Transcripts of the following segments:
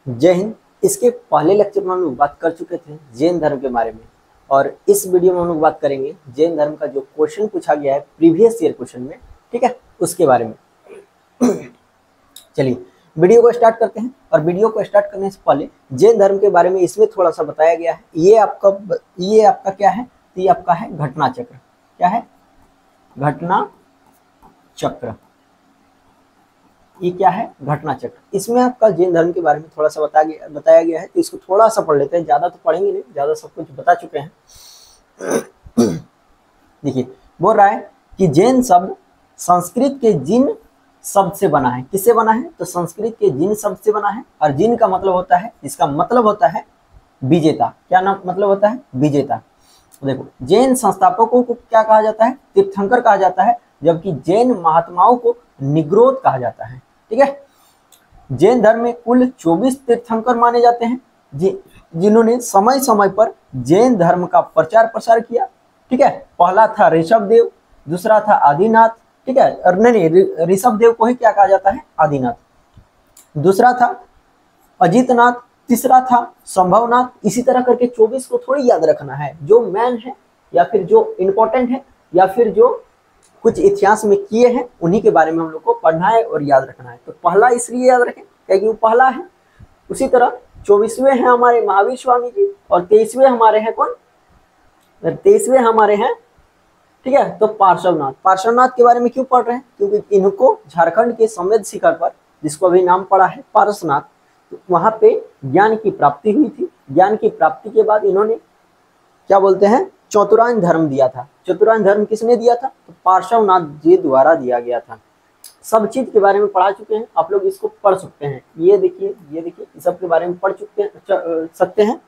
जय हिंद। इसके पहले लेक्चर में हम लोग बात कर चुके थे जैन धर्म के बारे में, और इस वीडियो में हम लोग बात करेंगे जैन धर्म का जो क्वेश्चन पूछा गया है प्रीवियस ईयर क्वेश्चन में, ठीक है, उसके बारे में। चलिए वीडियो को स्टार्ट करते हैं। और वीडियो को स्टार्ट करने से पहले जैन धर्म के बारे में इसमें थोड़ा सा बताया गया है। ये आपका क्या है, तो ये आपका है घटना चक्र। क्या है? घटना चक्र। ये क्या है? घटना चक्र। इसमें आपका जैन धर्म के बारे में थोड़ा सा बताया गया है, तो इसको थोड़ा सा पढ़ लेते हैं। ज्यादा तो पढ़ेंगे नहीं, ज्यादा सब कुछ बता चुके हैं। देखिए बोल रहा है कि जैन शब्द संस्कृत के जिन शब्द से बना है। किससे बना है? तो संस्कृत के जिन शब्द से बना है। और जिन का मतलब होता है, इसका मतलब होता है विजेता। क्या नाम मतलब होता है? विजेता। देखो जैन संस्थापकों को क्या कहा जाता है? तीर्थंकर कहा जाता है, जबकि जैन महात्माओं को निग्रोध कहा जाता है। ठीक है। जैन धर्म में कुल 24 तीर्थंकर माने जाते हैं, जिन्होंने समय समय पर जैन धर्म का प्रचार प्रसार किया। ठीक है। पहला था ऋषभ देव, दूसरा था आदिनाथ। ठीक है। और नहीं, ऋषभ देव को ही क्या कहा जाता है? आदिनाथ। दूसरा था अजितनाथ, तीसरा था संभवनाथ। इसी तरह करके 24 को थोड़ी याद रखना है। जो मैन है या फिर जो इंपॉर्टेंट है या फिर जो कुछ इतिहास में किए हैं, उन्हीं के बारे में हम लोग को पढ़ना है और याद रखना है। तो पहला इसलिए याद रखें क्योंकि वो पहला है। उसी तरह 24वें हैं हमारे महावीर स्वामी जी, और 23वें हमारे हैं कौन? 23वें हमारे हैं, ठीक है, तो पार्श्वनाथ। पार्श्वनाथ के बारे में क्यों पढ़ रहे हैं? क्योंकि इनको झारखंड के संवेद शिखर पर, जिसको अभी नाम पड़ा है पारसनाथ, तो वहां पे ज्ञान की प्राप्ति हुई थी। ज्ञान की प्राप्ति के बाद इन्होंने क्या बोलते हैं? चतुरांश धर्म दिया था। चतुरांश धर्म किसने दिया था? तो पार्श्वनाथ जी द्वारा दिया गया था। सब चीज के बारे में पढ़ा चुके हैं, आप लोग इसको पढ़ सकते हैं। ये देखिए, ये देखिए, इस सब के बारे में पढ़ सकते हैं।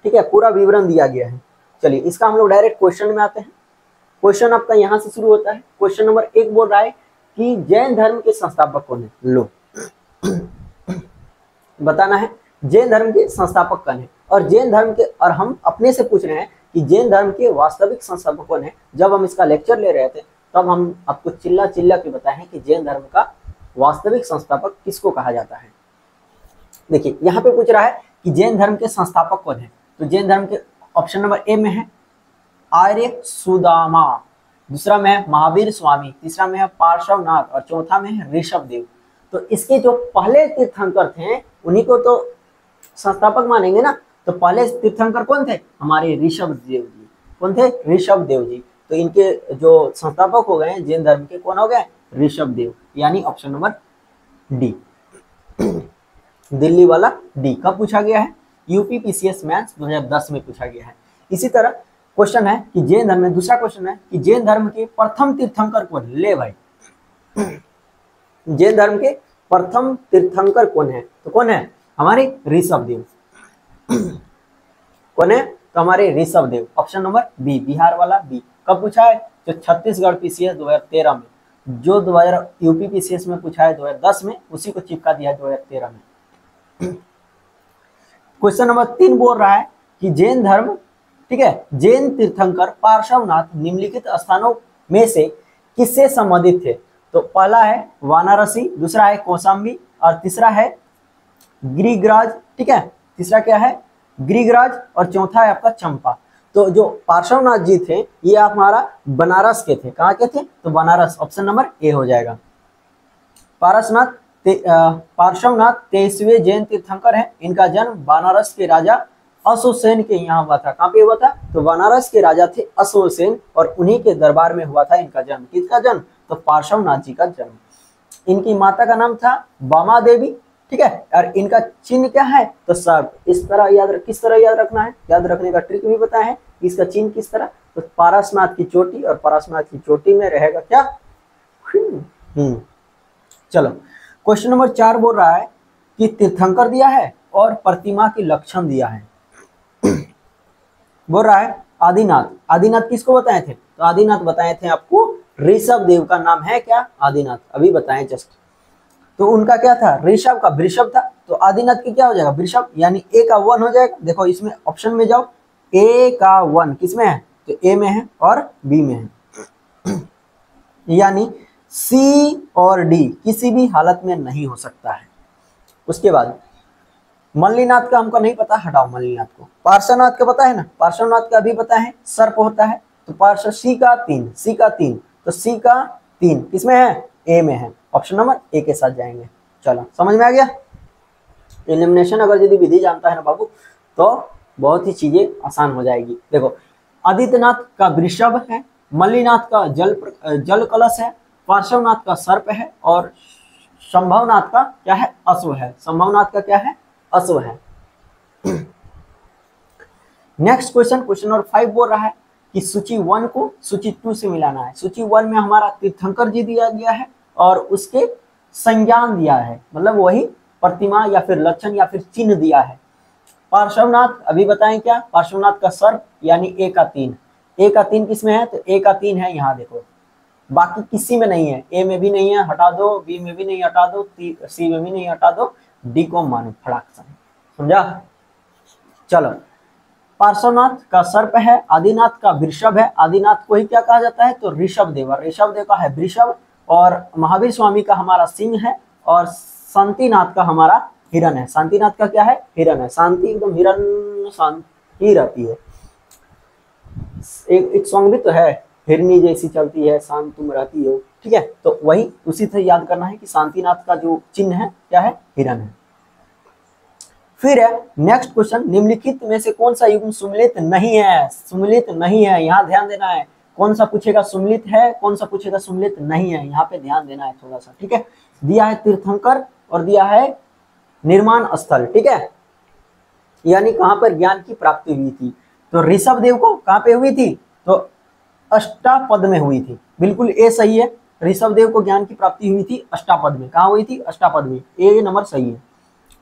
ठीक है, पूरा विवरण दिया गया है। चलिए इसका हम लोग डायरेक्ट क्वेश्चन में आते हैं। क्वेश्चन आपका यहाँ से शुरू होता है। क्वेश्चन नंबर 1 बोल रहा है कि जैन धर्म के संस्थापक कौन है? लो बताना है जैन धर्म के संस्थापक कौन है। और जैन धर्म के, और हम अपने से पूछ रहे हैं कि जैन धर्म के वास्तविक संस्थापक कौन है। जब हम इसका लेक्चर ले रहे थे तब हम आपको चिल्ला चिल्ला के बताए हैं कि जैन धर्म का वास्तविक संस्थापक किसको कहा जाता है। देखिए यहाँ पे पूछ रहा है कि जैन धर्म के संस्थापक कौन है। तो जैन धर्म के ऑप्शन नंबर ए में है आर्य सुदामा, दूसरा में है महावीर स्वामी, तीसरा में है पार्श्वनाथ, और चौथा में है ऋषभ देव। तो इसके जो पहले तीर्थंकर थे उन्हीं को तो संस्थापक मानेंगे ना। तो पहले तीर्थंकर कौन थे? हमारे ऋषभ देव जी। कौन थे? ऋषभ देव जी। तो इनके जो संस्थापक हो गए जैन धर्म के, कौन हो गए? ऋषभ देव। यानी ऑप्शन नंबर डी, दिल्ली वाला डी। कब पूछा गया है? यूपी पीसीएस मैथ्स 2010 में पूछा गया है। इसी तरह क्वेश्चन है कि जैन धर्म में, दूसरा क्वेश्चन है कि जैन धर्म के प्रथम तीर्थंकर कौन? ले भाई, जैन धर्म के प्रथम तीर्थंकर कौन है? तो कौन है? हमारे ऋषभ देव। कौन है? तो हमारे Rishabh Dev. Option number B, Bihar वाला बी। कब पूछा है? जो छत्तीसगढ़ पीसीएस 2013 में, जो 2000 यूपी पीसीएस में पूछा है 2010 में, उसी को चिपका दिया है 2013 में। क्वेश्चन नंबर 3 बोल रहा है कि जैन धर्म, ठीक है, जैन तीर्थंकर पार्श्वनाथ निम्नलिखित स्थानों में से किससे संबंधित थे? तो पहला है वाराणसी, दूसरा है कौशाम्बी, और तीसरा है गिरिराज। ठीक है, तीसरा क्या है? गिरिराज, और चौथा है आपका चंपा। तो जो पार्श्वनाथ जी थे ये आप हमारा बनारस के थे। कहाँ के थे? तो बनारस। ऑप्शन नंबर ए हो जाएगा। पार्श्वनाथ 23वें जैन तीर्थंकर है। इनका जन्म बनारस के राजा अशोकसेन के यहाँ हुआ था। कहाँ पे हुआ था? तो बनारस के राजा थे अशोकसेन, और उन्हीं के दरबार में हुआ था इनका जन्म। किसका जन्म? तो पार्श्वनाथ जी का जन्म। इनकी माता का नाम था बामा देवी। ठीक है, और इनका चिन्ह क्या है? तो सर्प। इस तरह किस तरह याद रखना है? याद रखने का ट्रिक भी बताया है। इसका चिन्ह किस तरह? तो पारसनाथ की चोटी, और पारसनाथ की चोटी में रहेगा क्या? चलो क्वेश्चन नंबर 4 बोल रहा है कि तीर्थंकर दिया है और प्रतिमा के लक्षण दिया है। बोल रहा है आदिनाथ। आदिनाथ किसको बताए थे? तो आदिनाथ बताए थे आपको ऋषभ देव का नाम है क्या? आदिनाथ। अभी बताएं जस्ट। तो उनका क्या था? ऋषभ का वृषभ था। तो आदिनाथ की क्या हो जाएगा? वृषभ। यानी ए का 1 हो जाएगा। देखो इसमें ऑप्शन में जाओ, ए का 1 किसमें है? तो ए में है और बी में है। यानी सी और डी किसी भी हालत में नहीं हो सकता है। उसके बाद मल्लीनाथ का हमको नहीं पता, हटाओ मल्लीनाथ को। पार्श्वनाथ का पता है ना, पार्श्वनाथ का भी पता है, सर्प होता है। तो पार्श्व सी का 3, सी का 3, तो सी का 3 किसमें है, ए में है। ऑप्शन नंबर ए के साथ जाएंगे। चलो समझ में आ गया। एलिमिनेशन अगर यदि विधि जानता है ना बाबू तो बहुत ही चीजें आसान हो जाएगी। देखो आदित्यनाथ का वृषभ है, मल्लीनाथ का जल कलश है, पार्श्वनाथ का सर्प है, और संभवनाथ का क्या है, अश्व है। संभवनाथ का क्या है, अश्व है। नेक्स्ट क्वेश्चन, क्वेश्चन नंबर 5 बोल रहा है कि सूची 1 को सूची 2 से मिलाना है। सूची 1 में हमारा तीर्थंकर जी दिया गया है और उसके संज्ञान दिया है, मतलब वही प्रतिमा या फिर लक्षण या फिर चिन्ह दिया है। पार्श्वनाथ अभी बताएं क्या, पार्श्वनाथ का सर्प यानी ए का 3, ए का 3 किसमें है, तो ए का 3 है यहाँ देखो, बाकी किसी में नहीं है, ए में भी नहीं है हटा दो, बी में भी नहीं हटा दो, सी में भी नहीं हटा दो, डी को मानो फटाक से, समझा। चलो पार्श्वनाथ का सर्प है, आदिनाथ का वृषभ है, आदिनाथ को ही क्या कहा जाता है, तो ऋषभ देव, ऋषभ देव का है वृषभ, और महावीर स्वामी का हमारा सिंह है, और शांतिनाथ का हमारा हिरण है। शांतिनाथ का क्या है, हिरण है। शांति एकदम हिरण शांति रहती है। एक सॉन्ग भी तो है, हिरनी जैसी चलती है शांत तुम रहती हो, ठीक है। तो वही उसी से याद करना है कि शांतिनाथ का जो चिन्ह है क्या है, हिरण है। फिर है नेक्स्ट क्वेश्चन, निम्नलिखित में से कौन सा युग्म सुमिलित नहीं है, सुमिलित नहीं है, यहाँ ध्यान देना है। कौन सा पूछेगा सुमिलित है, कौन सा पूछेगा सुमिलित नहीं है, यहाँ पे ध्यान देना है थोड़ा सा, ठीक है। दिया है तीर्थंकर और दिया है निर्माण स्थल, ठीक है, यानी कहां पर ज्ञान की प्राप्ति हुई थी। तो ऋषभ देव को कहां पे हुई थी, तो अष्टापद में हुई थी, बिल्कुल ए सही है। ऋषभ देव को ज्ञान की प्राप्ति हुई थी अष्टापद में, कहां हुई थी, अष्टापद में, ए नंबर सही है।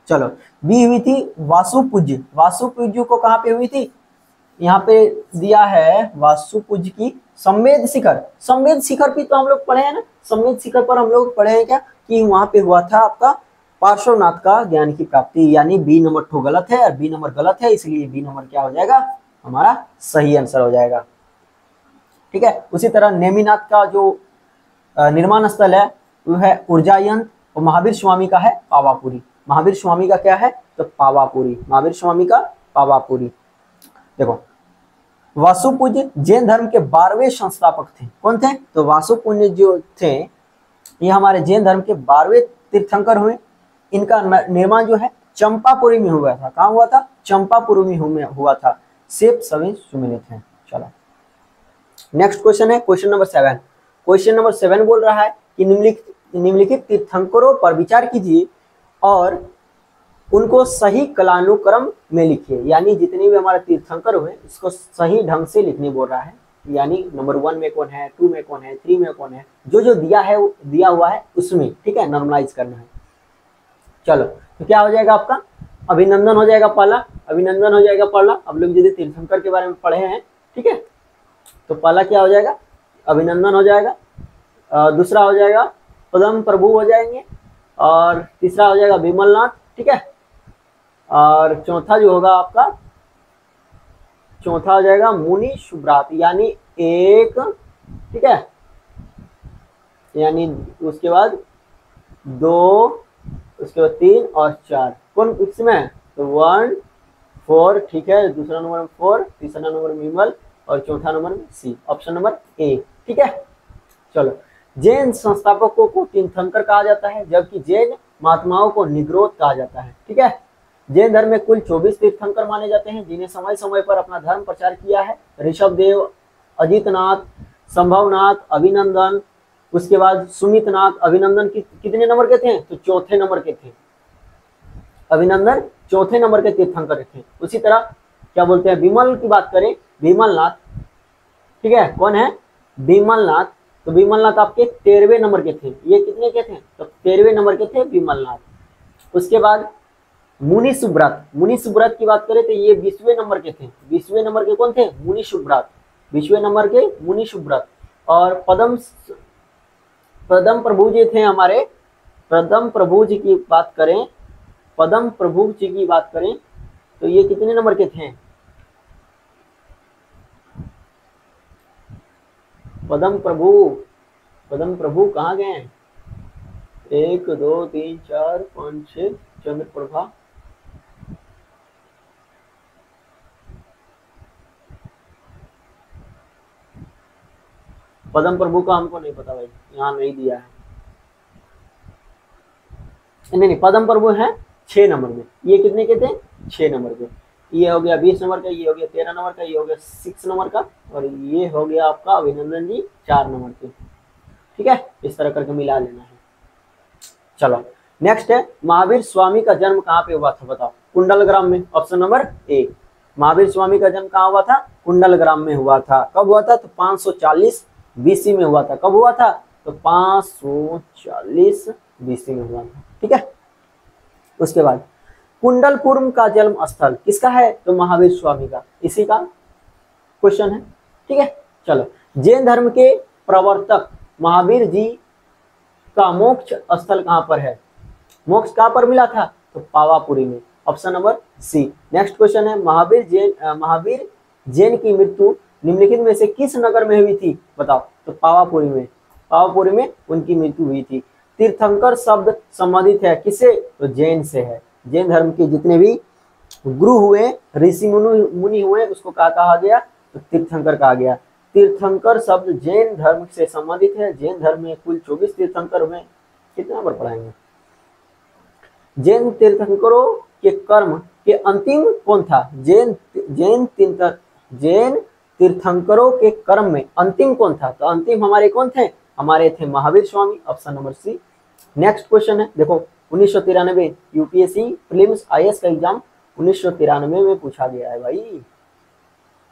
चलो बी हुई थी वासुपूज्य, वासुपूज्य को कहां पे हुई थी, यहाँ पे दिया है वासुपूज्य की संवेद शिखर, संवेद शिखर भी तो हम लोग पढ़े हैं ना, संवेद शिखर पर हम लोग पढ़े हैं क्या कि वहां पे हुआ था आपका पार्श्वनाथ का ज्ञान की प्राप्ति, यानी बी नंबर तो गलत है और बी नंबर गलत है, इसलिए बी नंबर क्या हो जाएगा, हमारा सही आंसर हो जाएगा, ठीक है। उसी तरह नेमिनाथ का जो निर्माण स्थल है वो है ऊर्जायंत्र, और महावीर स्वामी का है पावापुरी। महावीर स्वामी का क्या है, तो पावापुरी, महावीर स्वामी का पावापुरी। देखो वासुपूज्य जैन धर्म के 12वें संस्थापक थे, कौन थे, तो वासुपूज्य जो थे ये हमारे जैन धर्म के 12वें तीर्थंकर हुए। इनका निर्माण जो है चंपापुरी में हुआ था, कहाँ हुआ था, चंपापुरी में हुआ था। सेब सभी सुमिलित हैं। चलो नेक्स्ट क्वेश्चन है क्वेश्चन नंबर 7। क्वेश्चन नंबर 7 बोल रहा है कि निम्नलिखित तीर्थंकरों पर विचार कीजिए और उनको सही कालानुक्रम में लिखिए, यानी जितने भी हमारे तीर्थंकर हुए इसको सही ढंग से लिखने बोल रहा है, यानी नंबर 1 में कौन है, 2 में कौन है, 3 में कौन है, जो दिया है दिया हुआ है उसमें, ठीक है, नॉर्मलाइज करना है। चलो तो क्या हो जाएगा आपका, अभिनंदन हो जाएगा पहला, अभिनंदन हो जाएगा पहला। अब लोग यदि तीर्थंकर के बारे में पढ़े हैं, ठीक है, तो पहला क्या हो जाएगा, अभिनंदन हो जाएगा, दूसरा हो जाएगा पदम प्रभु हो जाएंगे, और तीसरा हो जाएगा विमलनाथ, ठीक है, और चौथा जो होगा आपका, चौथा हो जाएगा मुनि सुब्रात, यानी एक, ठीक है, यानी उसके बाद 2, उसके बाद 3 और 4, कौन इसमें, तो 1 4, ठीक है, दूसरा नंबर 4, तीसरा नंबर विमल, और चौथा number C, option number A, ठीक है। चलो जैन संस्थापकों को तीर्थंकर कहा जाता है, जबकि जैन महात्माओं को निग्रोध कहा जाता है, ठीक है। जैन धर्म में कुल 24 तीर्थंकर माने जाते हैं, जिन्हें समय समय पर अपना धर्म प्रचार किया है। ऋषभ देव, अजितनाथ, संभवनाथ, अभिनंदन, उसके बाद सुमितनाथ। अभिनंदन कितने नंबर के थे, तो चौथे नंबर के थे, अभिनंदन चौथे नंबर के तीर्थंकर थे। उसी तरह क्या बोलते हैं, विमल की बात करें, विमलनाथ, ठीक है, कौन है, विमलनाथ, तो विमलनाथ आपके 13वें नंबर के थे। ये कितने के थे, तो 13वें नंबर के थे विमलनाथ। उसके बाद मुनि सुब्रत, मुनि सुब्रत की बात करें तो ये 20वें नंबर के थे। 20वें नंबर के कौन थे, मुनि सुब्रत, 20वें नंबर के मुनि सुब्रत। और पदम प्रभु जी थे हमारे, पदम प्रभु जी की बात करें, पदम प्रभु जी की बात करें तो ये कितने नंबर के थे, पदम प्रभु कहाँ गए, 1 2 3 4 5 6 चंद्रप्रभा, पद्म प्रभु का हमको नहीं पता भाई, यहाँ नहीं दिया है। नहीं, पद्म प्रभु है 6 नंबर में। ये कितने के थे? 6 नंबर के। ये हो गया 20 नंबर का, ये हो गया 13 नंबर का, ये हो गया 6 नंबर का, और ये हो गया आपका अभिनंदन जी 4 नंबर के। ठीक है, इस तरह करके मिला लेना है। चलो नेक्स्ट है, महावीर स्वामी का जन्म कहाँ पे हुआ था बताओ? कुंडलग्राम में। ऑप्शन नंबर ए, महावीर स्वामी का जन्म कहाँ हुआ था? कुंडलग्राम में हुआ था। कब हुआ था? तो 540 बीसी में हुआ था। कब हुआ था? तो 540 बीसी में हुआ था। ठीक है, उसके बाद कुंडलपुरम का जन्म स्थल किसका है? तो महावीर स्वामी का, इसी का क्वेश्चन है। ठीक है, चलो जैन धर्म के प्रवर्तक महावीर जी का मोक्ष स्थल कहां पर है? मोक्ष कहां पर मिला था? तो पावापुरी में। Option number C. Next question है, महावीर जैन की मृत्यु निम्नलिखित में से किस नगर में हुई थी बताओ? तो पावापुरी में। पावापुरी में उनकी मृत्यु हुई थी। तीर्थंकर शब्द संबंधित है किससे? तो जैन से है। जैन धर्म के जितने भी गुरु हुए, ऋषि मुनि हुए, उसको क्या कहा गया? तो तीर्थंकर कहा गया। तीर्थंकर शब्द जैन धर्म से संबंधित है। जैन धर्म में कुल 24 तीर्थंकर हुए। कितना बार पढ़ाएंगे? जैन तीर्थंकरों के कर्म के अंतिम कौन था? जैन तीर्थंकरों के कर्म में अंतिम कौन था? तो अंतिम हमारे कौन थे? हमारे थे Mahavir Swami. Option number C. Next question है, देखो 1993 यूपीएससी प्रीलिम्स आईएएस का एग्जाम 1993 में पूछा गया है भाई।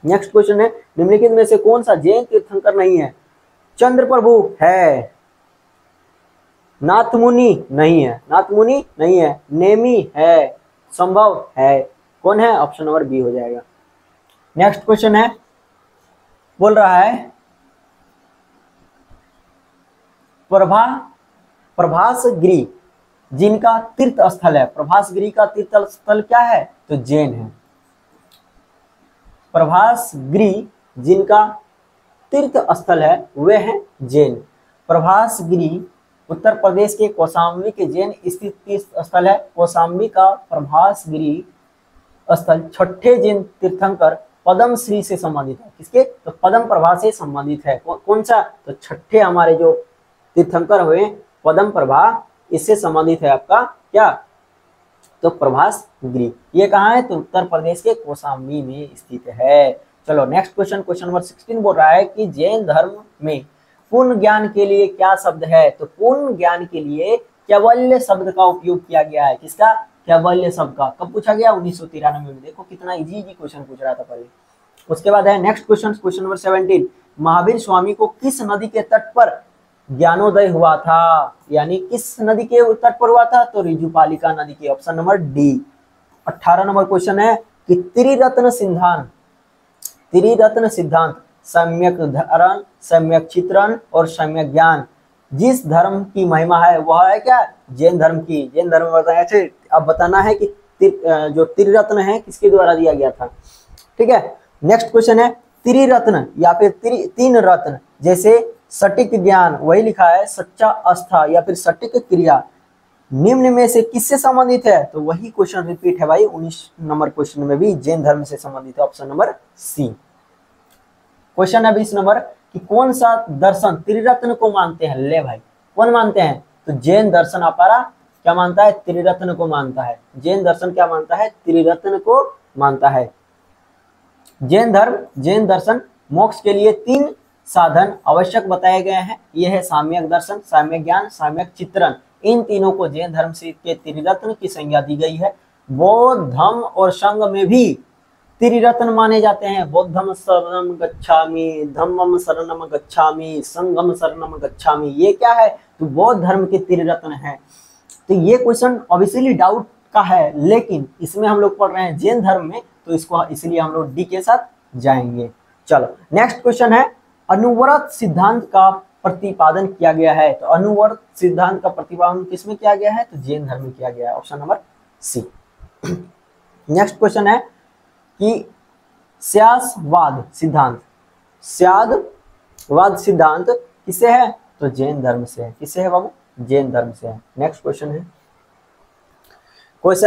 नेक्स्ट क्वेश्चन है, निम्नलिखित में से कौन सा जैन तीर्थंकर नहीं है? चंद्र प्रभु है, नाथमुनि नहीं है, नाथमुनि नहीं है, नेमी है, संभव है, कौन है? ऑप्शन नंबर बी हो जाएगा। नेक्स्ट क्वेश्चन है, बोल रहा है प्रभासगिरी जिनका तीर्थ स्थल है, प्रभासगिरी का तीर्थ स्थल क्या है? तो जैन है। प्रभासगिरी जिनका तीर्थ स्थल है वे हैं जैन। प्रभासगिरी उत्तर प्रदेश के कौशाम्बी के जैन स्थित तीर्थ स्थल है। कौशाम्बी का प्रभासगिरी स्थल छठे जैन तीर्थंकर पद्म श्री से संबंधित है। किसके? तो पद्म प्रभा से संबंधित है। कौन सा? तो छठे हमारे जो तीर्थंकर हुए पद्म प्रभा, इससे संबंधित है आपका क्या? तो प्रभासगिरी। ये कहाँ है? तो उत्तर प्रदेश के कौशाम्बी में स्थित है। चलो नेक्स्ट क्वेश्चन, क्वेश्चन नंबर 16 बोल रहा है कि जैन धर्म में पूर्ण ज्ञान के लिए क्या शब्द है? तो पूर्ण ज्ञान के लिए कैवल्य शब्द का उपयोग किया गया है। किसका? कैवल्य शब्द का। कब पूछा गया? 1993 में। देखो कितना इजी क्वेश्चन पूछ रहा था पहले। उसके बाद है next question, question number 17, Mahavir Swami को किस नदी के तट पर ज्ञानोदय हुआ था? यानी किस नदी के तट पर हुआ था? तो ऋजुपालिका नदी के। Option number D. 18 number question है कि त्रिरत्न सिद्धांत सम्यक धारण, सम्यक चित्रण और सम्यक ज्ञान जिस धर्म की महिमा है वह है क्या? जैन धर्म की। जैन धर्म बताया, अब बताना है कि जो त्रिरत्न है किसके द्वारा दिया गया था। ठीक है, नेक्स्ट क्वेश्चन है त्रिरत्न या फिर तीन रत्न, जैसे सटीक ज्ञान, वही लिखा है सच्चा आस्था या फिर सटीक क्रिया, निम्न में से किससे संबंधित है? तो वही क्वेश्चन रिपीट है भाई 19 नंबर क्वेश्चन में भी जैन धर्म से संबंधित है। ऑप्शन नंबर सी। क्वेश्चन है 20 नंबर कि कौन सा दर्शन त्रिरत्न को मानते हैं? ले भाई, कौन मानते हैं? तो जैन दर्शन हमारा क्या मानता है? त्रिरत्न को मानता है। जैन दर्शन क्या मानता है? त्रिरत्न को मानता है। जैन दर्शन मोक्ष के लिए 3 साधन आवश्यक बताए गए हैं। यह है साम्यक दर्शन, साम्यक ज्ञान, साम्यक चित्रण। इन तीनों को जैन धर्म से के त्रिरत्न की संज्ञा दी गई है। बौद्ध धम्म और संघ में भी त्रिरत्न माने जाते हैं। बौद्धम शरणम गच्छामि, धम्मम शरणम गच्छामि, संघम शरणम गच्छामि। ये क्या है? तो बौद्ध धर्म के त्रिरत्न है। तो ये क्वेश्चन ऑब्वियसली डाउट का है, लेकिन इसमें हम लोग पढ़ रहे हैं जैन धर्म में, तो इसको इसलिए हम लोग डी के साथ जाएंगे। चलो नेक्स्ट क्वेश्चन है, अनुव्रत सिद्धांत का प्रतिपादन किया गया है। तो अनुव्रत सिद्धांत का प्रतिपादन किसमें किया गया है? तो जैन धर्म में किया गया है। Option number C. Next question है कि स्यासवाद सिद्धांत किससे है? तो जैन धर्म से है। किससे है बाबू? जैन धर्म से है। नेक्स्ट क्वेश्चन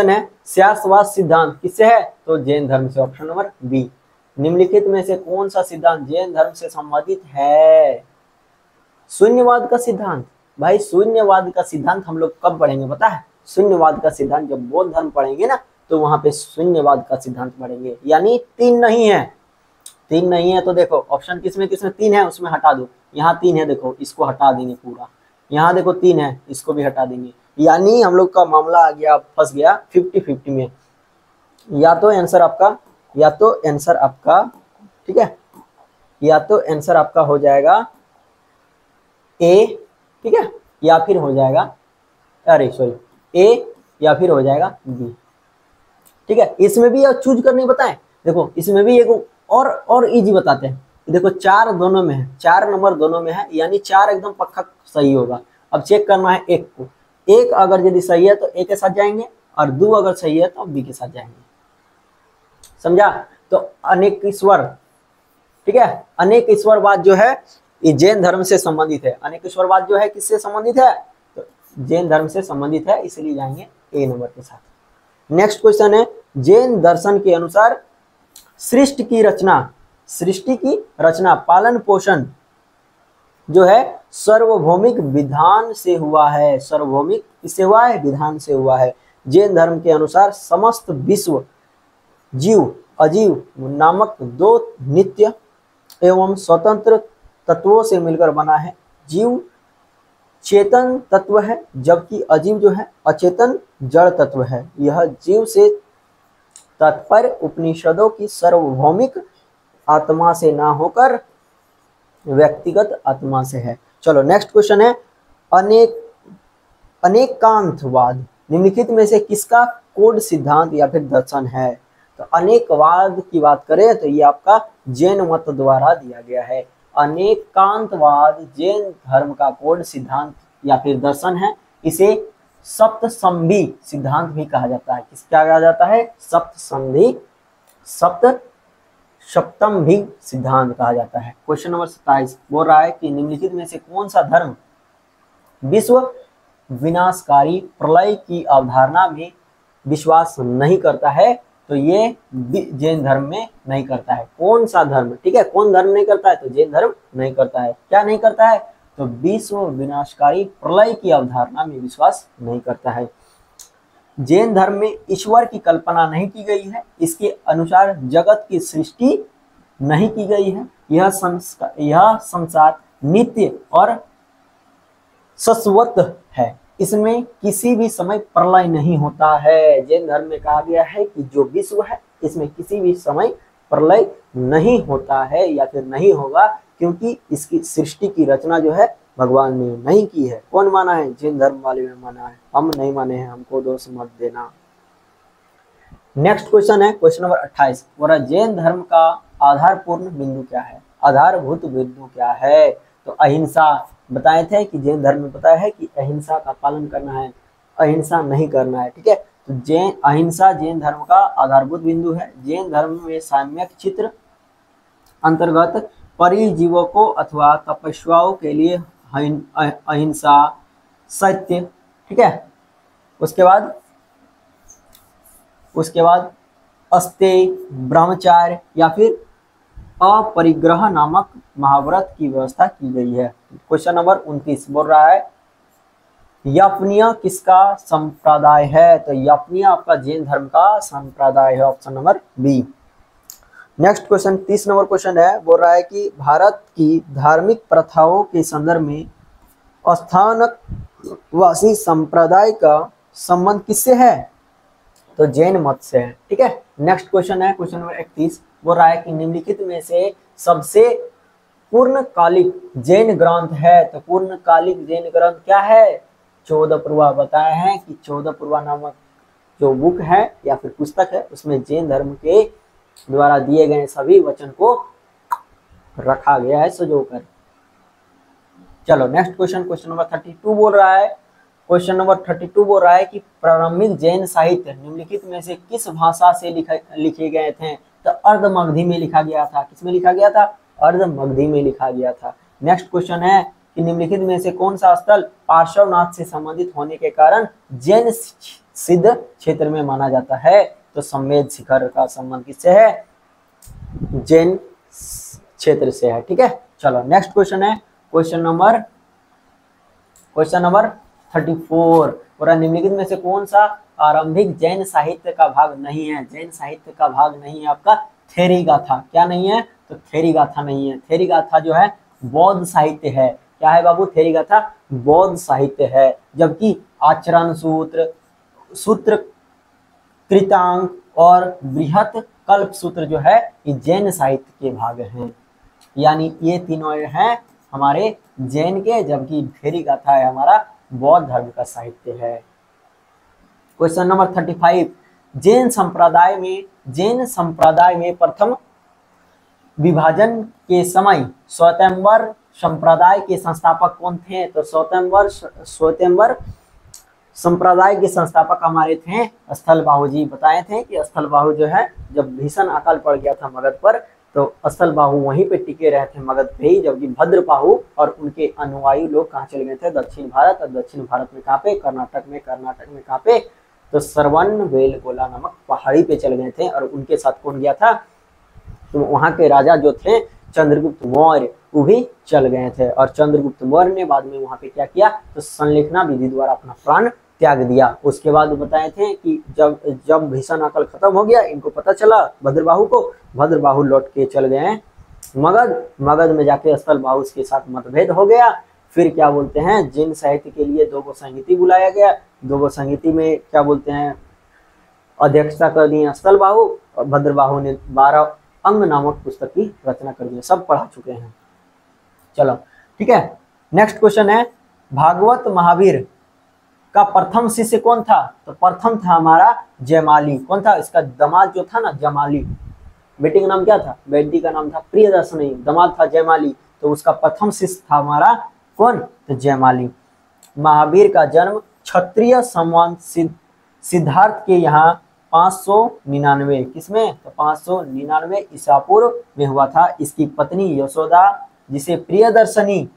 है स्यासवाद सिद्धांत किससे है? तो जैन धर्म से। Option number B. निम्नलिखित में से कौन सा सिद्धांत जैन धर्म से संबंधित है? शून्यवाद का सिद्धांत, भाई शून्यवाद का सिद्धांत हम लोग कब पढ़ेंगे पता है? शून्यवाद का सिद्धांत जब बौद्ध धर्म पढ़ेंगे ना, तो वहां पे शून्यवाद का सिद्धांत पढ़ेंगे। यानी तीन नहीं है, तीन नहीं है तो देखो ऑप्शन किसमें किसमें तीन है उसमें हटा दो। यहाँ तीन है देखो, इसको हटा देंगे पूरा। यहाँ देखो तीन है, इसको भी हटा देंगे। यानी हम लोग का मामला आ गया, फंस गया 50-50 में। या तो आंसर आपका, या तो आंसर आपका, ठीक है, या तो आंसर आपका हो जाएगा ए, ठीक है, या फिर हो जाएगा, अरे सॉरी, ए या फिर हो जाएगा बी, ठीक है। इसमें भी चूज करने बताएं, देखो इसमें भी एक और इजी बताते हैं। देखो चार दोनों में है, 4 नंबर दोनों में है, यानी 4 एकदम पक्का सही होगा। अब चेक करना है एक को, एक अगर यदि सही है तो ए के साथ जाएंगे, और 2 अगर सही है तो बी के साथ जाएंगे। समझा? तो अनेक ईश्वर, ठीक है, अनेक ईश्वरवाद जो है ये जैन धर्म से संबंधित है। अनेक ईश्वरवाद जो है किससे संबंधित है? तो जैन धर्म से संबंधित है, इसलिए जाएंगे ए नंबर के साथ। नेक्स्ट क्वेश्चन है, जैन दर्शन के अनुसार सृष्टि की रचना पालन पोषण जो है सार्वभौमिक विधान से हुआ है। सार्वभौमिक किससे हुआ है? विधान से हुआ है। जैन धर्म के अनुसार समस्त विश्व जीव अजीव नामक 2 नित्य एवं स्वतंत्र तत्वों से मिलकर बना है। जीव चेतन तत्व है, जबकि अजीव जो है अचेतन जड़ तत्व है। यह जीव से तात्पर्य उपनिषदों की सार्वभौमिक आत्मा से ना होकर व्यक्तिगत आत्मा से है। चलो नेक्स्ट क्वेश्चन है, अनेकांतवाद निम्नलिखित में से किसका कोड सिद्धांत या फिर दर्शन है? तो अनेकवाद की बात करें तो ये आपका जैन मत द्वारा दिया गया है। अनेकांतवाद जैन धर्म का कोड सिद्धांत या फिर दर्शन है। इसे सप्तसंधि सिद्धांत भी कहा जाता है। किस क्या कहा जाता है? सप्तम भी सिद्धांत कहा जाता है। क्वेश्चन नंबर 27 बोल रहा है कि निम्नलिखित में से कौन सा धर्म विश्व विनाशकारी प्रलय की अवधारणा में विश्वास नहीं करता है? तो ये जैन धर्म में नहीं करता है। कौन सा धर्म, ठीक है, कौन धर्म नहीं करता है? तो जैन धर्म नहीं करता है। क्या नहीं करता है? तो विश्व विनाशकारी प्रलय की अवधारणा में विश्वास नहीं करता है। जैन धर्म में ईश्वर की कल्पना नहीं की गई है। इसके अनुसार जगत की सृष्टि नहीं की गई है। यह संसार नित्य और शाश्वत है। इसमें किसी भी समय प्रलय नहीं होता है। जैन धर्म में कहा गया है कि जो विश्व है इसमें किसी भी समय प्रलय नहीं होता है या फिर नहीं होगा, क्योंकि इसकी सृष्टि की रचना जो है भगवान ने नहीं की है। कौन माना है? जैन धर्म वाले ने माना है, हम नहीं माने हैं, हमको दोष मत देना। नेक्स्ट क्वेश्चन है क्वेश्चन नंबर 28 बोला जैन धर्म का आधारपूर्ण बिंदु क्या है? आधारभूत बिंदु क्या है? तो अहिंसा बताए थे कि जैन धर्म में बताया है कि अहिंसा का पालन करना है, अहिंसा नहीं करना है, ठीक है। तो अहिंसा जैन धर्म का आधारभूत बिंदु है। जैन धर्म में साम्यक चित्र अंतर्गत परिजीवकों अथवा तपस्याओं के लिए अहिंसा, सत्य, ठीक है। उसके बाद अस्तेय, ब्रह्मचार्य या फिर अपरिग्रह नामक महाव्रत की व्यवस्था की गई है। क्वेश्चन नंबर 29 बोल रहा है यपनीय किसका संप्रदाय है? तो यपनीय आपका जैन धर्म का संप्रदाय है, option number B. Next question 30 number question है, बोल रहा है कि भारत की धार्मिक प्रथाओं के संदर्भ में स्थानकवासी संप्रदाय का संबंध किससे है? तो जैन मत से है, ठीक है। नेक्स्ट क्वेश्चन है क्वेश्चन नंबर 31, बोल रहा है कि निम्नलिखित में से सबसे पूर्णकालिक जैन ग्रंथ है। तो पूर्णकालिक जैन ग्रंथ क्या है? 14 पूर्वा बताए हैं कि 14 पूर्वा नामक जो बुक है या फिर पुस्तक है उसमें जैन धर्म के द्वारा दिए गए सभी वचन को रखा गया है सजोकर। चलो नेक्स्ट क्वेश्चन क्वेश्चन नंबर 32 बोल रहा है, क्वेश्चन नंबर 32 बोल रहा है कि प्रारंभिक जैन साहित्य निम्नलिखित में से किस भाषा से लिखे गए थे? तो अर्धमगधी में लिखा गया था। किसमें लिखा गया था? अर्धमगधी में लिखा गया था। नेक्स्ट क्वेश्चन है कि निम्नलिखित में से कौन सा स्थल पार्श्वनाथ से संबंधित होने के कारण जैन सिद्ध क्षेत्र में माना जाता है? तो संवेद शिखर का संबंध किससे है? जैन क्षेत्र से है, ठीक है। चलो नेक्स्ट क्वेश्चन है क्वेश्चन नंबर क्वेश्चन नंबर 34, और निम्नलिखित में से कौन सा आरंभिक जैन साहित्य का भाग नहीं है? जैन साहित्य का भाग नहीं है आपका थेरी गाथा। क्या नहीं है? तो थेरी गाथा नहीं है। थेरी गाथा जो है बौद्ध साहित्य है। क्या है बाबू? थेरी गाथा बौद्ध साहित्य है। जबकि आचरण सूत्र, सूत्र कृतांक और बृहत कल्प सूत्र जो है ये जैन साहित्य के भाग हैं। यानी ये तीनों हैं हमारे जैन के, जबकि थेरी गाथा है हमारा बौद्ध धर्म का साहित्य है। क्वेश्चन नंबर 35, जैन संप्रदाय में प्रथम विभाजन के समय श्वेतांबर संप्रदाय के संस्थापक कौन थे? तो श्वेतांबर संप्रदाय के संस्थापक हमारे थे स्थलबाहु जी। बताए थे कि स्थलबाहु जो है जब भीषण अकाल पड़ गया था मगध पर, तो स्थलबाहु वहीं पे टिके रहे थे मगध पे ही, जबकि भद्रबाहु और उनके अनुयायी लोग कहाँ चले गए थे? दक्षिण भारत। और दक्षिण भारत में कहाँ पे? कर्नाटक में कहाँ पे? तो श्रवणबेलगोला नामक पहाड़ी पे चले गए थे। और उनके साथ कौन गया था? तो वहाँ के राजा जो थे चंद्रगुप्त मौर्य, वो भी चल गए थे। और चंद्रगुप्त मौर्य ने बाद में वहाँ पे क्या किया? तो संलेखना विधि द्वारा अपना प्राण त्याग दिया। उसके बाद बताए थे कि जब भीषण अकाल खत्म हो गया, इनको पता चला भद्रबाहु को, भद्रबाहु लौट के चल गए मगध में जाके स्थलबाहु के साथ मतभेद हो गया। फिर क्या बोलते हैं, जैन साहित्य के लिए 2 संहिति बुलाया गया। 2 संहिति में क्या बोलते हैं, अध्यक्षता कर दी स्थलबाहु, और भद्रबाहु ने 12 अंग नामक पुस्तक की रचना कर दी। सब पढ़ा चुके हैं। चलो ठीक है, नेक्स्ट क्वेश्चन है, भागवत महावीर का प्रथम शिष्य कौन था? तो प्रथम था हमारा जयमाली। कौन था? इसका दामाद जो था ना जयमाली। बेटी का नाम क्या था? बेटी का नाम था प्रियदर्शनी, दामाद था जयमाली। तो उसका प्रथम शिष्य था हमारा कौन? तो जयमाली। महावीर का जन्म क्षत्रिय सम्मान सिद्धार्थ के यहाँ 599 किसमें? तो 599 ईसा पूर्व में हुआ था। इसकी पत्नी यशोदा, जिसे प्रियदर्शनी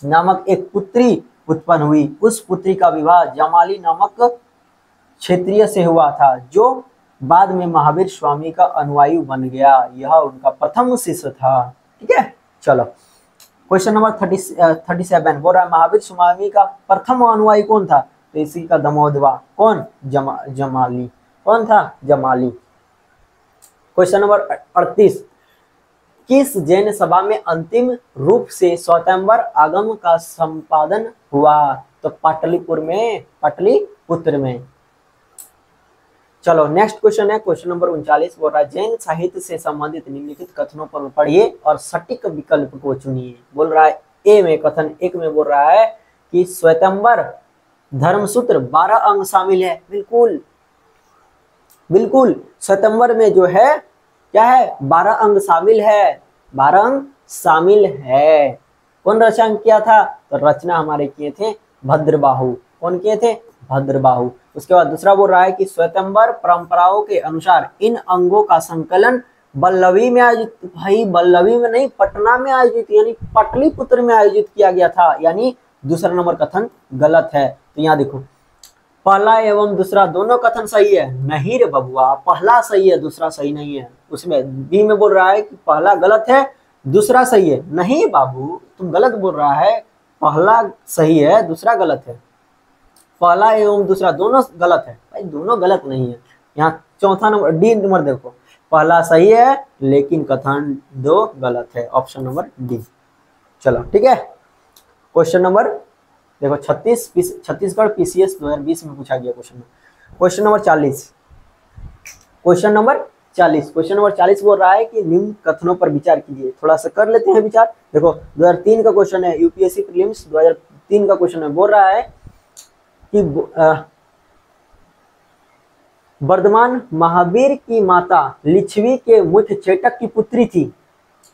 नामक एक पुत्री उत्पन्न हुई, उस पुत्री का विवाह जयमाली नामक क्षत्रिय से हुआ था, जो बाद में महावीर स्वामी का अनुयायी बन गया। यह उनका प्रथम शिष्य था। ठीक है, चलो क्वेश्चन नंबर 37 बोल रहा है, महावीर स्वामी का प्रथम अनुयायी कौन था? तो इसी का दमोदवा। कौन? जमाली। कौन था? जमाली। क्वेश्चन नंबर 38, किस जैन सभा में अंतिम रूप से श्वेतांबर आगम का संपादन हुआ? तो पाटलिपुत्र में। चलो नेक्स्ट क्वेश्चन है, क्वेश्चन नंबर 39 बोल रहा है, जैन साहित्य से संबंधित निम्नलिखित कथनों पर पढ़िए और सटीक विकल्प को चुनिए। बोल रहा है ए में, कथन 1 में बोल रहा है कि श्वेतांबर धर्मसूत्र 12 अंग शामिल है। बिल्कुल श्वेतांबर में जो है क्या है? 12 अंग शामिल है। 12 अंग शामिल है। कौन रचना किया था? तो रचना हमारे किए थे भद्रबाहु। कौन किए थे? भद्रबाहु। उसके बाद दूसरा बोल रहा है कि श्वेतांबर परंपराओं के अनुसार इन अंगों का संकलन बल्लवी में आयोजित, भाई बल्लवी में नहीं, पटना में आयोजित, यानी पाटलिपुत्र में आयोजित किया गया था। यानी दूसरा नंबर कथन गलत है। तो यहाँ देखो, पहला एवं दूसरा दोनों कथन सही है। नहीं रे बबुआ, पहला सही है, दूसरा सही नहीं है। उसमें बी में बोल रहा है कि पहला गलत है, दूसरा सही है। नहीं बाबू, तुम गलत बोल रहा है। पहला सही है, दूसरा गलत है। पहला एवं दूसरा दोनों गलत है। भाई दोनों गलत नहीं है। यहाँ चौथा नंबर डी नंबर देखो, पहला सही है लेकिन कथन 2 गलत है। Option number D. चलो ठीक है, क्वेश्चन नंबर देखो 36 छत्तीसगढ़ पीसीएस 2020 में पूछा गया question. Question number 40, question number 40 बोल रहा है कि निम्न कथनों पर विचार कीजिए। थोड़ा सा कर लेते हैं विचार। देखो 2003 का क्वेश्चन है, यूपीएससी प्रीलिम्स 2003 का क्वेश्चन है। बोल रहा है कि वर्धमान महावीर की माता लिच्छवी के मुख्य चेटक की पुत्री थी।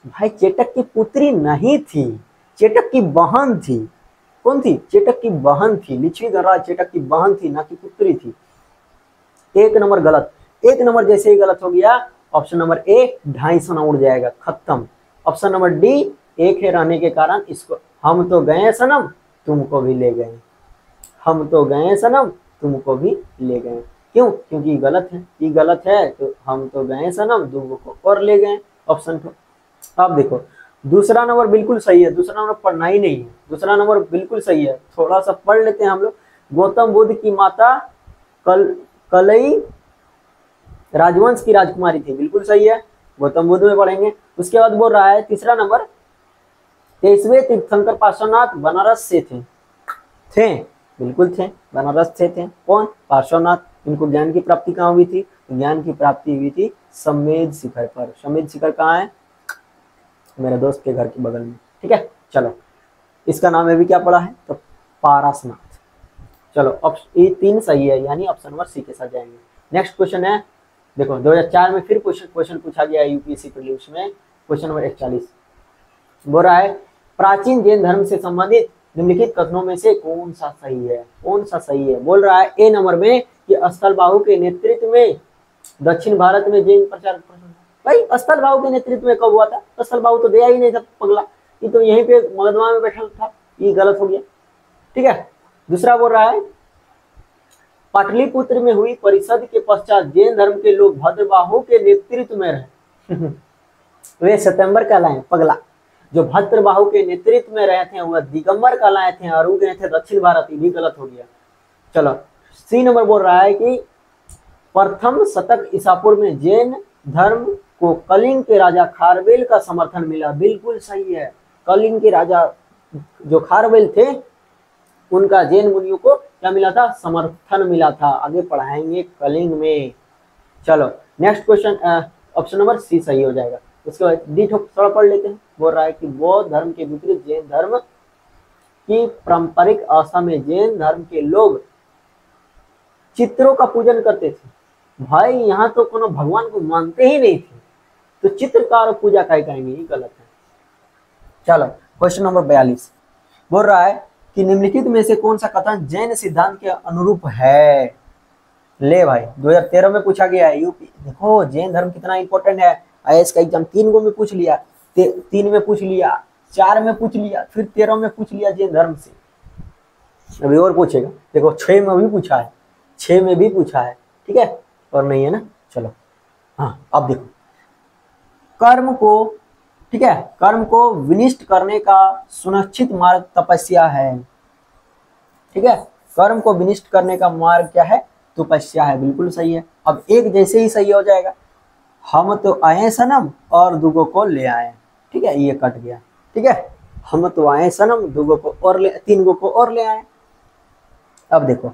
भाई चेटक की पुत्री नहीं थी, चेटक की बहन थी। कौन थी? चेटक की बहन थी। लिच्छवी गणराज चेटक की बहन थी, ना कि पुत्री थी। 1 नंबर गलत। 1 नंबर जैसे ही गलत हो गया, ऑप्शन नंबर ए 2.5 सौ उड़ जाएगा, खत्म। ऑप्शन नंबर डी 1 है रहने के कारण इसको, हम तो गए सनम तुमको भी ले गए। हम तो गए सनम तुमको भी ले गए। क्यों? क्योंकि गलत है। ये गलत है तो हम तो गए सनम तुमको और ले गए। ऑप्शन। अब देखो दूसरा नंबर बिल्कुल सही है, दूसरा नंबर पढ़ना ही नहीं है, दूसरा नंबर बिल्कुल सही है, थोड़ा सा पढ़ लेते हैं हम लोग। गौतम बुद्ध की माता कलई राजवंश की राजकुमारी थी, बिल्कुल सही है, गौतम बुद्ध में पढ़ेंगे। उसके बाद बोल रहा है तीसरा नंबर, 23वें तीर्थंकर पार्श्वनाथ बनारस से थे, बिल्कुल थे, बनारस से थे। कौन? पार्श्वनाथ। इनको ज्ञान की प्राप्ति कहाँ हुई थी? ज्ञान की प्राप्ति हुई थी समेध शिखर पर। समेध शिखर कहाँ है? मेरे दोस्त के घर के बगल में, ठीक है। चलो, इसका नाम अभी क्या पड़ा है? तो पारसनाथ। चलो, अब ये 3 सही है, यानी ऑप्शन नंबर सी के साथ जाएंगे। नेक्स्ट क्वेश्चन है, देखो 2004 में फिर क्वेश्चन पूछा गया है यूपीएससी प्रीलिम्स में, क्वेश्चन नंबर 41 बोल रहा है प्राचीन जैन धर्म से संबंधित निम्नलिखित कथनों में से कौन सा सही है? कौन सा सही है? बोल रहा है ए नंबर में कि स्थलबाहु के नेतृत्व में दक्षिण भारत में जैन प्रचार। भाई स्थलबाहु के नेतृत्व में कब हुआ था? स्थलबाहु तो गया ही नहीं था पगला, ये तो यहीं पे मगधवा में बैठा था, ये गलत हो गया, ठीक है। दूसरा बोल रहा है पाटलिपुत्र में हुई परिषद के पश्चात जैन धर्म के लोग भद्रबाहु के नेतृत्व में रहे। वे सितंबर कहलाए पगला, जो भद्रबाहु के नेतृत्व में रहे थे वह दिगंबर कहलाए थे और गए थे दक्षिण भारत, ये भी गलत हो गया। चलो, सी नंबर बोल रहा है कि प्रथम शतक ईसा पूर्व में जैन धर्म को कलिंग के राजा खारवेल का समर्थन मिला, बिल्कुल सही है। कलिंग के राजा जो खारवेल थे उनका जैन मुनियों को क्या मिला था? समर्थन मिला था। आगे पढ़ाएंगे कलिंग में। चलो, next question, option number C सही हो जाएगा। उसके बाद डी थोड़ा पढ़ लेते हैं। बोल रहा है कि बौद्ध धर्म के विपरीत जैन धर्म की पारंपरिक अवस्था में जैन धर्म के लोग चित्रों का पूजन करते थे। भाई यहाँ तो कोनो भगवान को मानते ही नहीं थे, तो चित्रकार पूजा काय करेंगे? ये गलत है। चलो, क्वेश्चन नंबर 42 बोल रहा है कि निम्नलिखित में से कौन सा कथन जैन सिद्धांत के अनुरूप है? ले भाई, 2013 में पूछा गया है यूपी। देखो जैन धर्म कितना इंपॉर्टेंट है। आईएएस का एग्जाम 3 गो में पूछ लिया, 3 में पूछ लिया, 4 में पूछ लिया, फिर 13 में पूछ लिया जैन धर्म से, अभी और पूछेगा। देखो 6 में भी पूछा है, 6 में भी पूछा है, ठीक है, और नहीं है ना। चलो, हाँ, अब देखो कर्म को, ठीक है, कर्म को विनिष्ट करने का सुनिश्चित मार्ग तपस्या है, ठीक है। कर्म को विनिष्ट करने का मार्ग क्या है? तपस्या है, बिल्कुल सही है। अब एक जैसे ही सही हो जाएगा, हम तो आए सनम और दुगो को ले आए, ठीक है, ये कट गया, ठीक है। हम तो आए सनम, दुगो को और ले, 3 गो को और ले आए। अब देखो,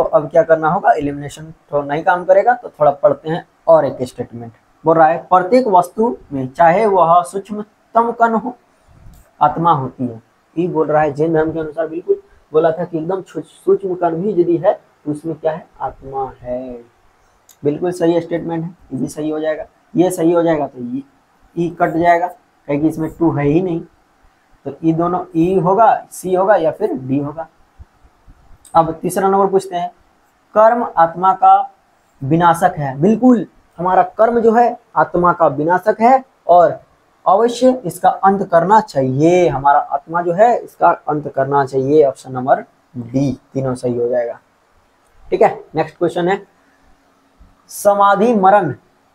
अब क्या करना होगा? एलिमिनेशन तो नहीं काम करेगा, तो थोड़ा पढ़ते हैं और एक स्टेटमेंट। बोल रहा है प्रत्येक वस्तु में चाहे वह सूक्ष्मतम कण हो, आत्मा होती है। ये बोल रहा है जैन धर्म के अनुसार, बिल्कुल बोला था कि एकदम सूक्ष्म कण भी यदि है तो उसमें क्या है? आत्मा है। बिल्कुल सही स्टेटमेंट है, ये भी सही हो जाएगा। ये सही हो जाएगा तो ये कट जाएगा, क्योंकि इसमें 2 है ही नहीं, तो ये दोनों ई होगा, सी होगा या फिर डी होगा। अब तीसरा नंबर पूछते हैं, कर्म आत्मा का विनाशक है। बिल्कुल, हमारा कर्म जो है आत्मा का विनाशक है और अवश्य इसका अंत करना चाहिए। हमारा आत्मा जो है इसका अंत करना चाहिए। ऑप्शन नंबर डी, तीनों सही हो जाएगा, ठीक है। नेक्स्ट क्वेश्चन है, समाधि मरण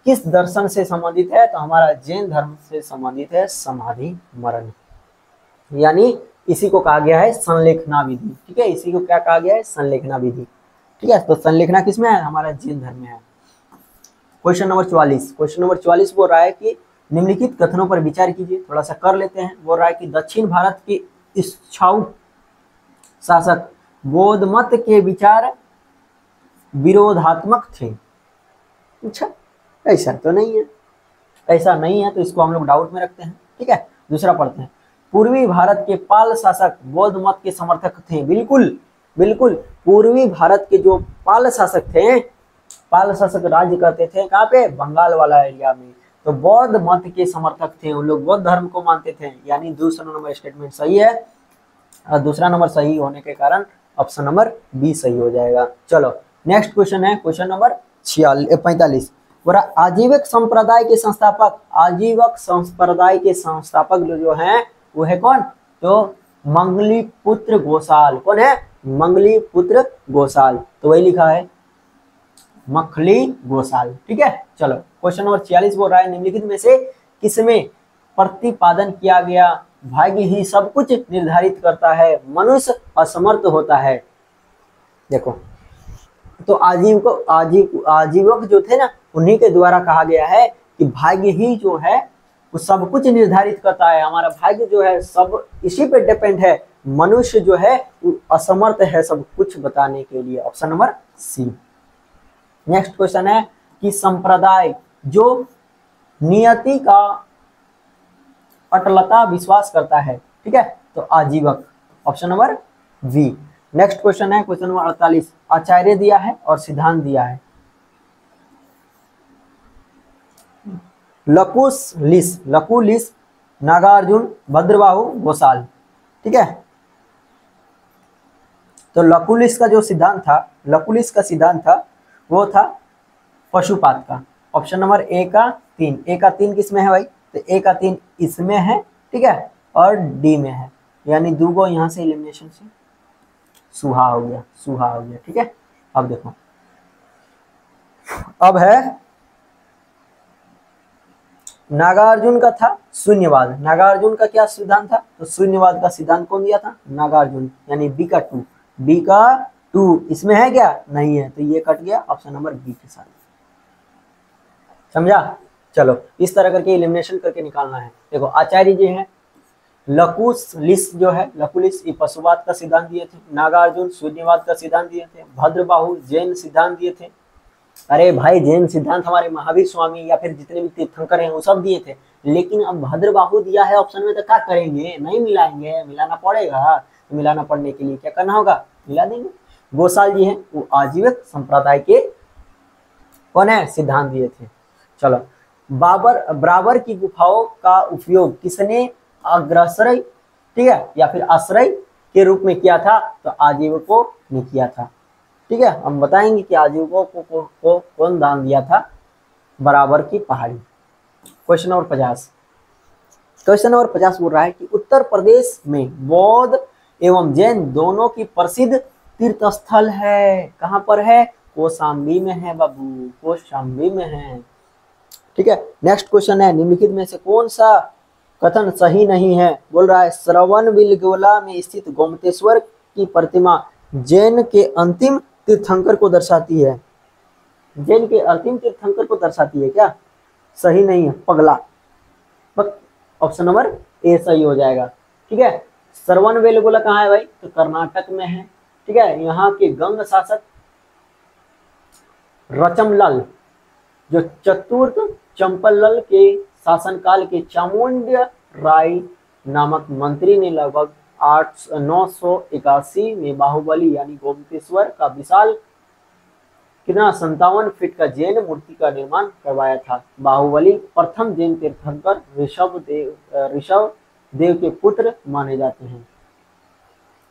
किस दर्शन से संबंधित है? तो हमारा जैन धर्म से संबंधित है समाधि मरण, यानी इसी को कहा गया है संलेखना विधि, ठीक है। इसी को क्या कहा गया है? संलेखना विधि, ठीक है। तो संलेखना किसमें है? हमारा जैन धर्म में है। क्वेश्चन नंबर 44 बोल रहा है कि निम्नलिखित कथनों पर विचार कीजिए। थोड़ा सा कर लेते हैं। बोल रहा है कि दक्षिण भारत के इच्छाऊ शासक बौद्ध मत के विचार विरोधात्मक थे। अच्छा, ऐसा तो नहीं है, ऐसा नहीं है, तो इसको हम लोग डाउट में रखते हैं, ठीक है। दूसरा पढ़ते हैं, पूर्वी भारत के पाल शासक बौद्ध मत के समर्थक थे। बिल्कुल बिल्कुल, पूर्वी भारत के जो पाल शासक थे, पाल शासक राज्य करते थे कहाँ पे? बंगाल वाला एरिया में, तो बौद्ध मत के समर्थक थे, उन लोग बौद्ध धर्म को मानते थे, यानी दूसरा नंबर स्टेटमेंट सही है। और दूसरा नंबर सही होने के कारण ऑप्शन नंबर बी सही हो जाएगा। चलो, नेक्स्ट क्वेश्चन है क्वेश्चन नंबर 45। बोला आजीवक संप्रदाय के संस्थापक, आजीवक संप्रदाय के संस्थापक जो हैं वो है कौन? तो मंगलीपुत्र गोसाल। कौन है? मंगलीपुत्र गोसाल, तो वही लिखा है मखली गोसाल, ठीक है। चलो, क्वेश्चन नंबर 46 बोल रहा है निम्नलिखित में से किसमें प्रतिपादन किया गया, भाग्य ही सब कुछ निर्धारित करता है, मनुष्य असमर्थ होता है। देखो तो आजीवक जो थे ना, उन्हीं के द्वारा कहा गया है कि भाग्य ही जो है वो सब कुछ निर्धारित करता है, हमारा भाग्य जो है सब इसी पे डिपेंड है, मनुष्य जो है वो असमर्थ है सब कुछ बताने के लिए। Option number C. Next question है कि संप्रदाय जो नियति का अटलता विश्वास करता है, ठीक है, तो Ajivika. Option number B. Next question है क्वेश्चन नंबर 48, आचार्य दिया है और सिद्धांत दिया है। लकुलिस, नागार्जुन, भद्रबाहु, घोषाल, ठीक है। तो लकुलिस का जो सिद्धांत था वो था पशुपात का। ऑप्शन नंबर ए का 3 किस में है भाई, तो ए का 3 इसमें है, ठीक है, और डी में है, यानी दूगो यहाँ से एलिमिनेशन से सुहा हो गया, ठीक है। अब देखो, अब है नागार्जुन का था शून्यवाद। नागार्जुन का क्या सिद्धांत था, तो शून्यवाद का सिद्धांत कौन दिया था, नागार्जुन, यानी बी का 2 इसमें है क्या, नहीं है, तो ये कट गया ऑप्शन नंबर बी के साथ। समझा? चलो इस तरह करके एलिमिनेशन करके निकालना है। देखो आचार्य जी हैं, लकुलिस जो है, लकुलिस ये पशुवाद का सिद्धांत दिए थे, नागार्जुन शून्यवाद का सिद्धांत दिए थे, भद्रबाहु जैन सिद्धांत दिए थे। अरे भाई जैन सिद्धांत हमारे महावीर स्वामी या फिर जितने भी तीर्थंकर हैं वो सब दिए थे, लेकिन अब भद्रबाहु दिया है ऑप्शन में, तो क्या करेंगे, नहीं मिलाएंगे, मिलाना पड़ेगा। तो मिलाना पड़ने के लिए क्या करना होगा, मिला देंगे। घोषाल जी हैं, वो आजीवक संप्रदाय के कौन है, सिद्धांत दिए थे। चलो बराबर की गुफाओं का उपयोग किसने अग्रसर, ठीक है, या फिर आश्रय के रूप में किया था, तो आजीवकों ने किया था, ठीक है। हम बताएंगे कि आजीवकों को कौन दान दिया था, बराबर की पहाड़ी। क्वेश्चन नंबर 50 बोल रहा है कि उत्तर प्रदेश में बौद्ध एवं जैन दोनों की प्रसिद्ध तीर्थ स्थल है, कहाँ पर है, कौशाम्बी में है बाबू, कौशाम्बी में है, ठीक है। नेक्स्ट क्वेश्चन है निम्नलिखित में से कौन सा कथन सही नहीं है, बोल रहा है श्रवणबेलगोला में स्थित गोमतेश्वर की प्रतिमा जैन के अंतिम तीर्थंकर को दर्शाती है। जैन के अंतिम तीर्थंकर को दर्शाती है क्या, सही नहीं है, पगला। ऑप्शन नंबर ए सही हो जाएगा, ठीक है। श्रवणबेलगोला कहाँ है भाई, तो कर्नाटक में है, ठीक है। यहाँ के गंग शासक रचमलाल जो चतुर्थ चंपललाल के शासनकाल के चामुंड राय नामक मंत्री ने लगभग 981 में बाहुबली यानी गोमतेश्वर का विशाल कितना 57 फीट का जैन मूर्ति का निर्माण करवाया था। बाहुबली प्रथम जैन तीर्थंकर ऋषभ देव के पुत्र माने जाते हैं,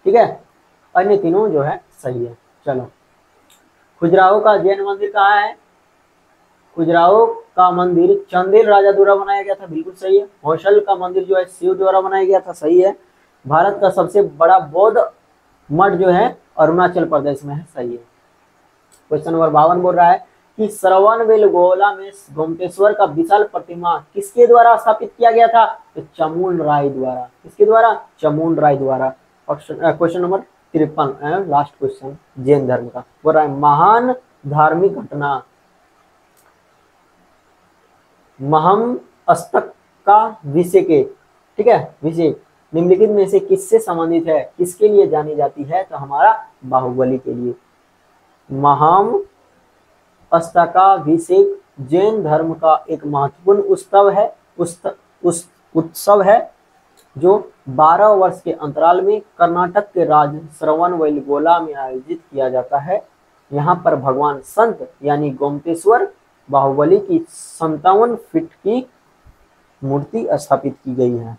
ठीक है। अन्य तीनों जो है सही है। चलो खजुराहो का जैन मंदिर कहाँ है, खजुराहो का मंदिर चंदेल राजा द्वारा बनाया गया था, बिल्कुल सही है। होशल का मंदिर जो है शिव द्वारा बनाया गया था, सही है। भारत का सबसे बड़ा बौद्ध मठ जो है अरुणाचल प्रदेश में है, सही है। क्वेश्चन नंबर 52 बोल रहा है कि श्रवणबेलगोला में गोमतेश्वर का विशाल प्रतिमा किसके द्वारा स्थापित किया गया था, तो चामुंड राय द्वारा। किसके द्वारा, चामुंड राय द्वारा। Question number 53 last question Jain धर्म का, बोल रहा है महान धार्मिक घटना महमस्तक का विषय के, ठीक है, विषय निम्नलिखित में से किससे संबंधित है, किसके लिए जानी जाती है, तो हमारा बाहुबली के लिए। महमस्तकाभिषेक जैन धर्म का एक महत्वपूर्ण उत्सव है जो 12 वर्ष के अंतराल में कर्नाटक के राज्य श्रवणबेलगोला में आयोजित किया जाता है। यहाँ पर भगवान संत यानी गोमतेश्वर बाहुबली की 57 फीट की मूर्ति स्थापित की गई है।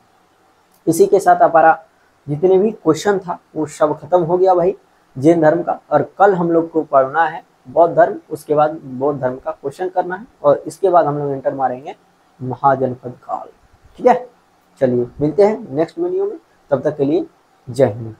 इसी के साथ हमारा जितने भी क्वेश्चन था वो सब खत्म हो गया भाई जैन धर्म का। और कल हम लोग को पढ़ना है बौद्ध धर्म, उसके बाद बौद्ध धर्म का क्वेश्चन करना है और इसके बाद हम लोग एंटर मारेंगे महाजनपद काल, ठीक है। चलिए मिलते हैं नेक्स्ट वीडियो में, तब तक के लिए जय हिंद।